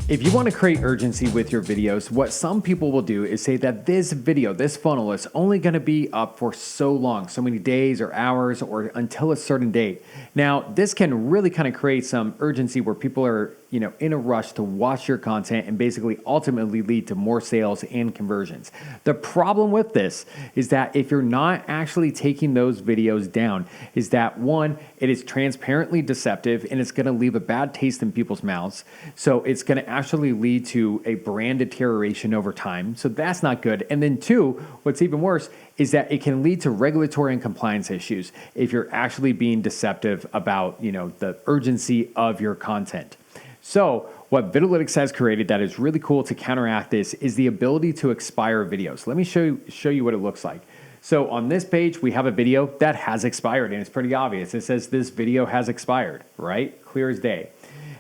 If you want to create urgency with your videos, what some people will do is say that this video, this funnel is only going to be up for so long, so many days or hours or until a certain date. Now, this can really kind of create some urgency where people are, in a rush to watch your content and basically ultimately lead to more sales and conversions. The problem with this is that if you're not actually taking those videos down, is that one, it is transparently deceptive and it's going to leave a bad taste in people's mouths. So it's going to actually lead to a brand deterioration over time. So that's not good. And then two, what's even worse is that it can lead to regulatory and compliance issues if you're actually being deceptive about, the urgency of your content. So what Vidalytics has created that is really cool to counteract this is the ability to expire videos. Let me show you what it looks like. So on this page, we have a video that has expired and it's pretty obvious. It says this video has expired, right? Clear as day.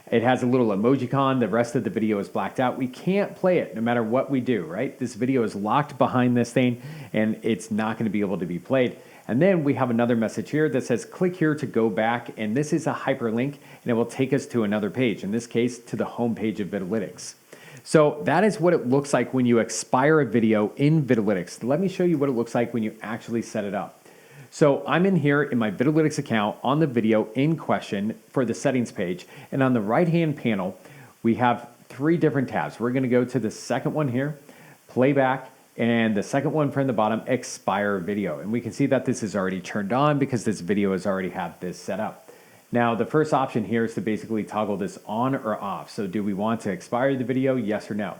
It has a little emojicon. The rest of the video is blacked out. We can't play it no matter what we do, right? This video is locked behind this thing and it's not going to be able to be played. And then we have another message here that says click here to go back. And this is a hyperlink and it will take us to another page. In this case, to the home page of Vidalytics. So that is what it looks like when you expire a video in Vidalytics. Let me show you what it looks like when you actually set it up. So I'm in here in my Vidalytics account on the video in question for the settings page. And on the right-hand panel, we have three different tabs. We're going to go to the second one here, playback, and the second one from the bottom, expire video. And we can see that this is already turned on because this video has already had this set up. Now, the first option here is to basically toggle this on or off. So do we want to expire the video? Yes or no?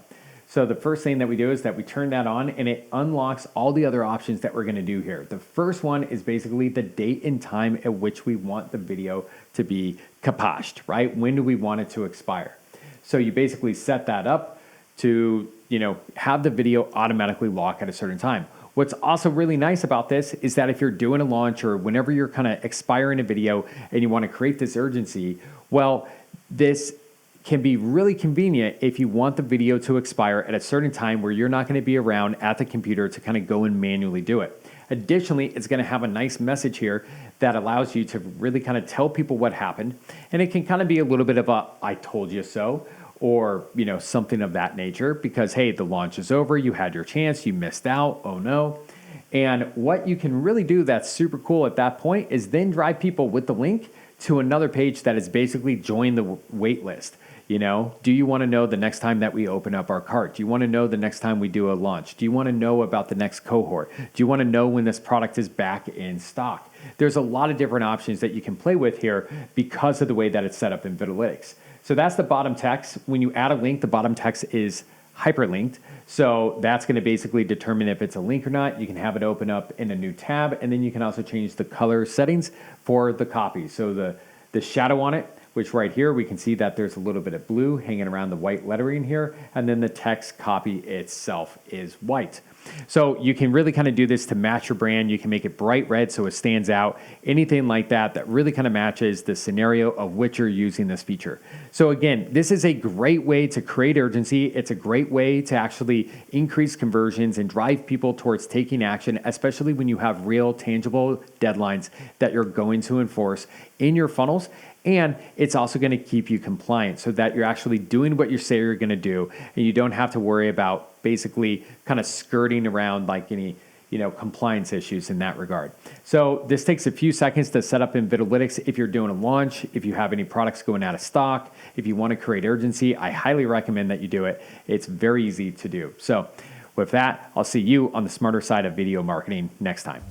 So the first thing that we do is that we turn that on and it unlocks all the other options that we're going to do here. The first one is basically the date and time at which we want the video to be kapashed, right? When do we want it to expire? So you basically set that up to, have the video automatically lock at a certain time. What's also really nice about this is that if you're doing a launch or whenever you're kind of expiring a video and you want to create this urgency, well, this can be really convenient if you want the video to expire at a certain time where you're not going to be around at the computer to kind of go and manually do it. Additionally, it's going to have a nice message here that allows you to really kind of tell people what happened. And it can kind of be a little bit of a I told you so, or something of that nature because, hey, the launch is over, you had your chance, you missed out, oh no. And what you can really do that's super cool at that point is then drive people with the link to another page that is basically join the wait list. Do you want to know the next time that we open up our cart? Do you want to know the next time we do a launch? Do you want to know about the next cohort? Do you want to know when this product is back in stock? There's a lot of different options that you can play with here because of the way that it's set up in Vidalytics. So that's the bottom text. When you add a link, the bottom text is hyperlinked. So that's going to basically determine if it's a link or not. You can have it open up in a new tab, and then you can also change the color settings for the copy. So the shadow on it, which right here, we can see that there's a little bit of blue hanging around the white lettering here, and then the text copy itself is white. So you can really kind of do this to match your brand. You can make it bright red so it stands out, anything like that that really kind of matches the scenario of which you're using this feature. So again, this is a great way to create urgency. It's a great way to actually increase conversions and drive people towards taking action, especially when you have real tangible deadlines that you're going to enforce in your funnels. And it's also going to keep you compliant so that you're actually doing what you say you're going to do and you don't have to worry about basically kind of skirting around like any compliance issues in that regard. So this takes a few seconds to set up in Vidalytics. If you're doing a launch, if you have any products going out of stock, if you want to create urgency, I highly recommend that you do it. It's very easy to do. So with that, I'll see you on the smarter side of video marketing next time.